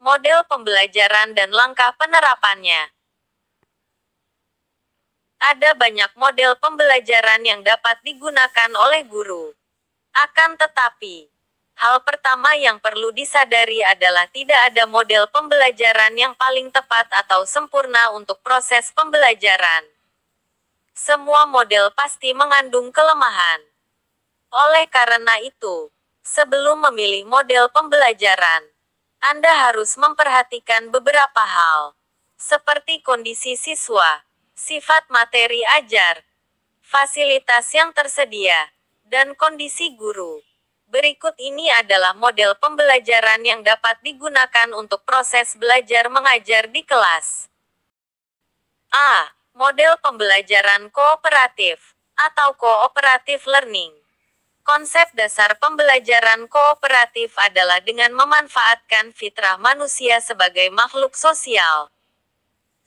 Model pembelajaran dan langkah penerapannya. Ada banyak model pembelajaran yang dapat digunakan oleh guru. Akan tetapi, hal pertama yang perlu disadari adalah tidak ada model pembelajaran yang paling tepat atau sempurna untuk proses pembelajaran. Semua model pasti mengandung kelemahan. Oleh karena itu, sebelum memilih model pembelajaran, Anda harus memperhatikan beberapa hal, seperti kondisi siswa, sifat materi ajar, fasilitas yang tersedia, dan kondisi guru. Berikut ini adalah model pembelajaran yang dapat digunakan untuk proses belajar mengajar di kelas. A. Model pembelajaran kooperatif atau cooperative learning. Konsep dasar pembelajaran kooperatif adalah dengan memanfaatkan fitrah manusia sebagai makhluk sosial.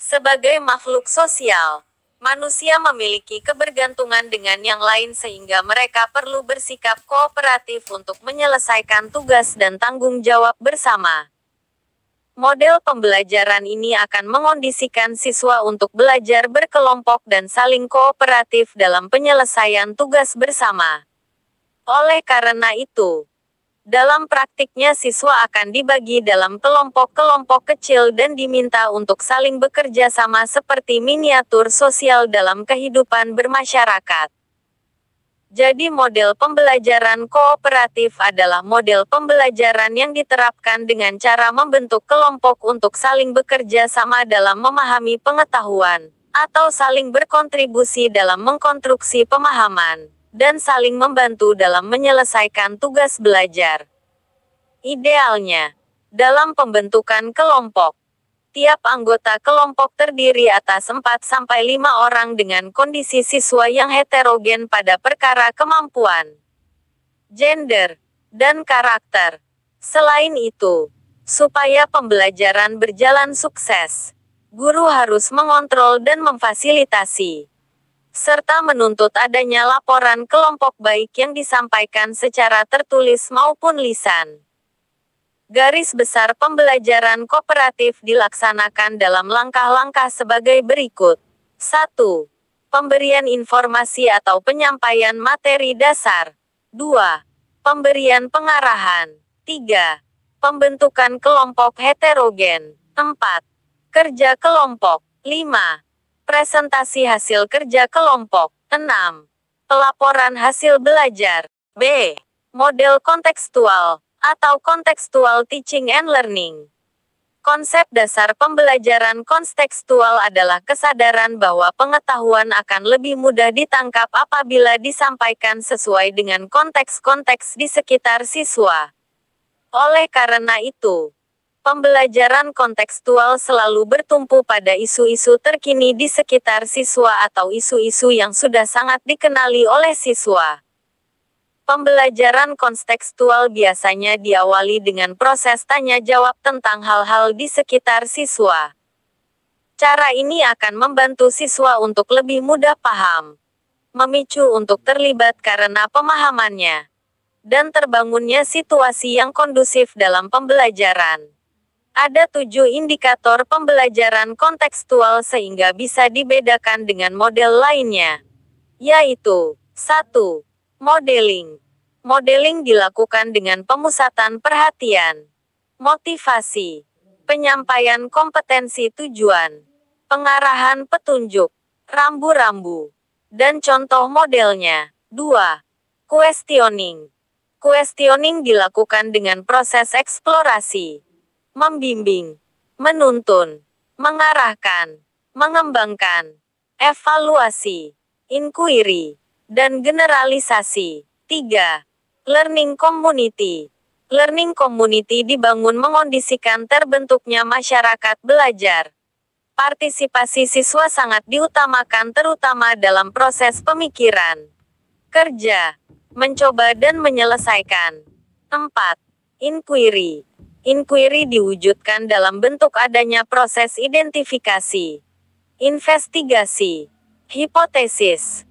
Sebagai makhluk sosial, manusia memiliki kebergantungan dengan yang lain sehingga mereka perlu bersikap kooperatif untuk menyelesaikan tugas dan tanggung jawab bersama. Model pembelajaran ini akan mengondisikan siswa untuk belajar berkelompok dan saling kooperatif dalam penyelesaian tugas bersama. Oleh karena itu, dalam praktiknya siswa akan dibagi dalam kelompok-kelompok kecil dan diminta untuk saling bekerja sama seperti miniatur sosial dalam kehidupan bermasyarakat. Jadi model pembelajaran kooperatif adalah model pembelajaran yang diterapkan dengan cara membentuk kelompok untuk saling bekerja sama dalam memahami pengetahuan, atau saling berkontribusi dalam mengkonstruksi pemahaman, dan saling membantu dalam menyelesaikan tugas belajar. Idealnya, dalam pembentukan kelompok, tiap anggota kelompok terdiri atas 4-5 orang dengan kondisi siswa yang heterogen pada perkara kemampuan, gender, dan karakter. Selain itu, supaya pembelajaran berjalan sukses, guru harus mengontrol dan memfasilitasi, serta menuntut adanya laporan kelompok baik yang disampaikan secara tertulis maupun lisan. Garis besar pembelajaran kooperatif dilaksanakan dalam langkah-langkah sebagai berikut. 1. Pemberian informasi atau penyampaian materi dasar. 2. Pemberian pengarahan. 3. Pembentukan kelompok heterogen. 4. Kerja kelompok. 5. Presentasi hasil kerja kelompok. 6. Pelaporan hasil belajar. B. Model kontekstual atau contextual teaching and learning. Konsep dasar pembelajaran kontekstual adalah kesadaran bahwa pengetahuan akan lebih mudah ditangkap apabila disampaikan sesuai dengan konteks-konteks di sekitar siswa. Oleh karena itu, pembelajaran kontekstual selalu bertumpu pada isu-isu terkini di sekitar siswa atau isu-isu yang sudah sangat dikenali oleh siswa. Pembelajaran kontekstual biasanya diawali dengan proses tanya-jawab tentang hal-hal di sekitar siswa. Cara ini akan membantu siswa untuk lebih mudah paham, memicu untuk terlibat karena pemahamannya, dan terbangunnya situasi yang kondusif dalam pembelajaran. Ada 7 indikator pembelajaran kontekstual sehingga bisa dibedakan dengan model lainnya, yaitu 1. Modeling. Modeling dilakukan dengan pemusatan perhatian, motivasi, penyampaian kompetensi tujuan, pengarahan petunjuk, rambu-rambu, dan contoh modelnya. 2. Questioning. Questioning dilakukan dengan proses eksplorasi, membimbing, menuntun, mengarahkan, mengembangkan, evaluasi, inquiry, dan generalisasi. 3. Learning community. Learning community dibangun mengondisikan terbentuknya masyarakat belajar. Partisipasi siswa sangat diutamakan terutama dalam proses pemikiran, kerja, mencoba dan menyelesaikan. 4. Inquiry. Inquiry diwujudkan dalam bentuk adanya proses identifikasi, investigasi, hipotesis,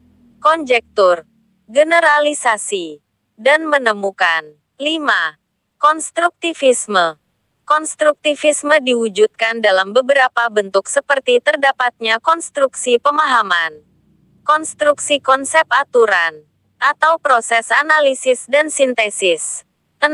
konjektur, generalisasi, dan menemukan. 5. Konstruktivisme. Konstruktivisme diwujudkan dalam beberapa bentuk seperti terdapatnya konstruksi pemahaman, konstruksi konsep aturan, atau proses analisis dan sintesis. 6.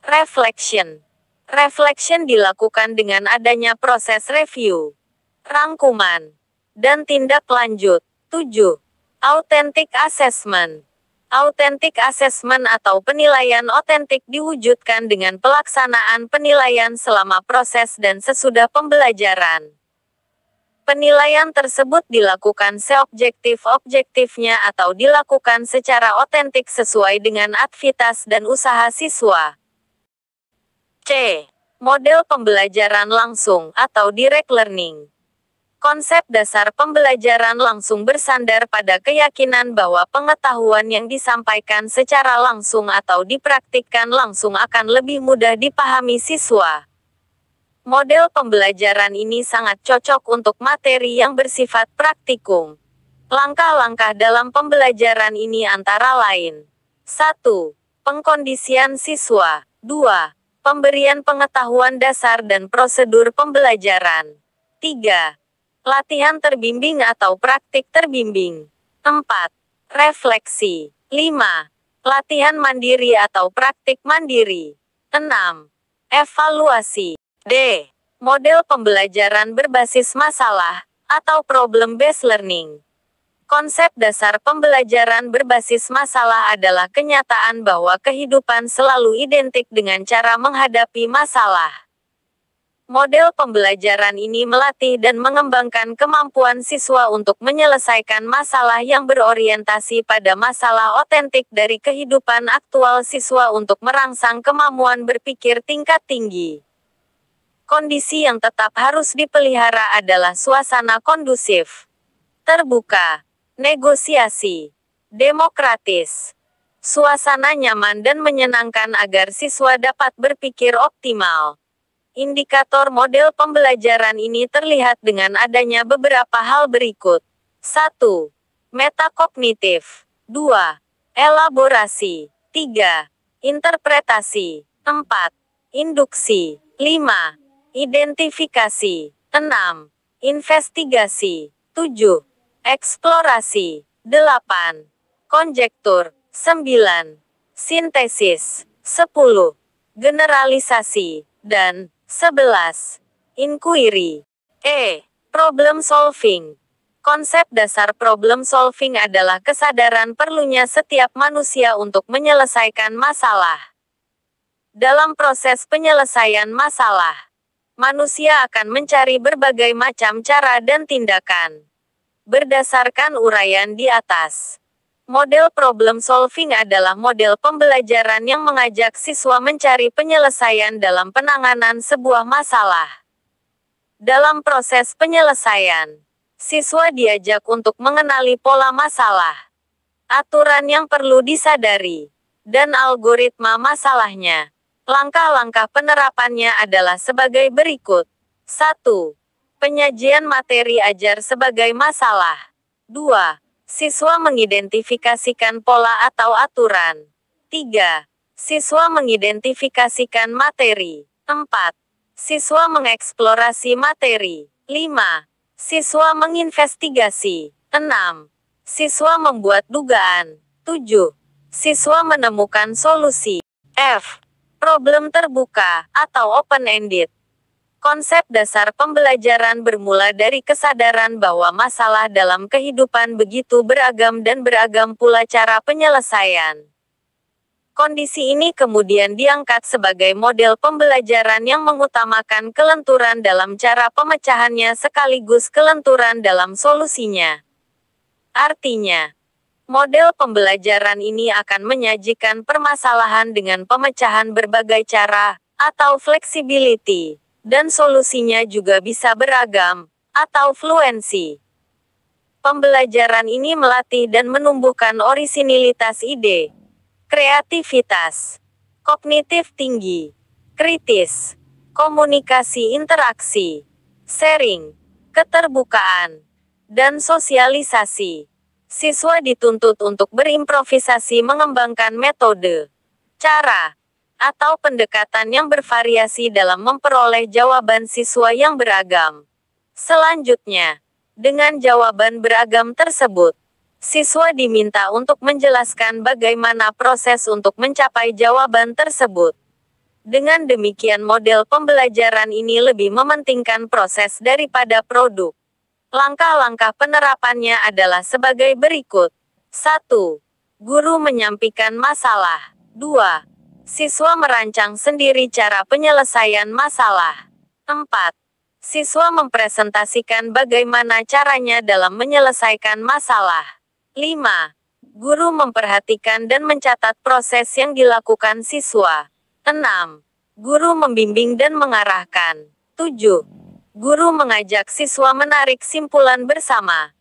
Reflection. Reflection dilakukan dengan adanya proses review, rangkuman, dan tindak lanjut. 7. Authentic assessment. Authentic assessment atau penilaian otentik diwujudkan dengan pelaksanaan penilaian selama proses dan sesudah pembelajaran. Penilaian tersebut dilakukan seobjektif-objektifnya atau dilakukan secara otentik sesuai dengan aktivitas dan usaha siswa. C. Model pembelajaran langsung atau direct learning. Konsep dasar pembelajaran langsung bersandar pada keyakinan bahwa pengetahuan yang disampaikan secara langsung atau dipraktikkan langsung akan lebih mudah dipahami siswa. Model pembelajaran ini sangat cocok untuk materi yang bersifat praktikum. Langkah-langkah dalam pembelajaran ini antara lain: 1. Pengkondisian siswa. 2. Pemberian pengetahuan dasar dan prosedur pembelajaran. 3. Latihan terbimbing atau praktik terbimbing. 4. Refleksi. 5. Latihan mandiri atau praktik mandiri. 6. Evaluasi. D. Model pembelajaran berbasis masalah, atau problem-based learning. Konsep dasar pembelajaran berbasis masalah adalah kenyataan bahwa kehidupan selalu identik dengan cara menghadapi masalah. Model pembelajaran ini melatih dan mengembangkan kemampuan siswa untuk menyelesaikan masalah yang berorientasi pada masalah otentik dari kehidupan aktual siswa untuk merangsang kemampuan berpikir tingkat tinggi. Kondisi yang tetap harus dipelihara adalah suasana kondusif, terbuka, negosiasi, demokratis, suasana nyaman dan menyenangkan agar siswa dapat berpikir optimal. Indikator model pembelajaran ini terlihat dengan adanya beberapa hal berikut. 1. Metakognitif. 2. Elaborasi. 3. Interpretasi. 4. Induksi. 5. Identifikasi. 6. Investigasi. 7. Eksplorasi. 8. Konjektur. 9. Sintesis. 10. Generalisasi. Dan 11. Inquiry. E. Problem solving. Konsep dasar problem solving adalah kesadaran perlunya setiap manusia untuk menyelesaikan masalah. Dalam proses penyelesaian masalah, manusia akan mencari berbagai macam cara dan tindakan. Berdasarkan uraian di atas, model problem solving adalah model pembelajaran yang mengajak siswa mencari penyelesaian dalam penanganan sebuah masalah. Dalam proses penyelesaian, siswa diajak untuk mengenali pola masalah, aturan yang perlu disadari, dan algoritma masalahnya. Langkah-langkah penerapannya adalah sebagai berikut. 1. Penyajian materi ajar sebagai masalah. 2. Siswa mengidentifikasikan pola atau aturan. 3. Siswa mengidentifikasikan materi. 4. Siswa mengeksplorasi materi. 5. Siswa menginvestigasi. 6. Siswa membuat dugaan. 7. Siswa menemukan solusi. F. Problem terbuka, atau open-ended. Konsep dasar pembelajaran bermula dari kesadaran bahwa masalah dalam kehidupan begitu beragam dan beragam pula cara penyelesaian. Kondisi ini kemudian diangkat sebagai model pembelajaran yang mengutamakan kelenturan dalam cara pemecahannya sekaligus kelenturan dalam solusinya. Artinya, model pembelajaran ini akan menyajikan permasalahan dengan pemecahan berbagai cara, atau flexibility. Dan solusinya juga bisa beragam, atau fluensi. Pembelajaran ini melatih dan menumbuhkan orisinilitas ide, kreativitas, kognitif tinggi, kritis, komunikasi interaksi, sharing, keterbukaan, dan sosialisasi. Siswa dituntut untuk berimprovisasi mengembangkan metode, cara, atau pendekatan yang bervariasi dalam memperoleh jawaban siswa yang beragam. Selanjutnya, dengan jawaban beragam tersebut, siswa diminta untuk menjelaskan bagaimana proses untuk mencapai jawaban tersebut. Dengan demikian model pembelajaran ini lebih mementingkan proses daripada produk. Langkah-langkah penerapannya adalah sebagai berikut. 1. Guru menyampaikan masalah. 2. Siswa merancang sendiri cara penyelesaian masalah. 4. Siswa mempresentasikan bagaimana caranya dalam menyelesaikan masalah. 5. Guru memperhatikan dan mencatat proses yang dilakukan siswa. 6. Guru membimbing dan mengarahkan. 7. Guru mengajak siswa menarik simpulan bersama.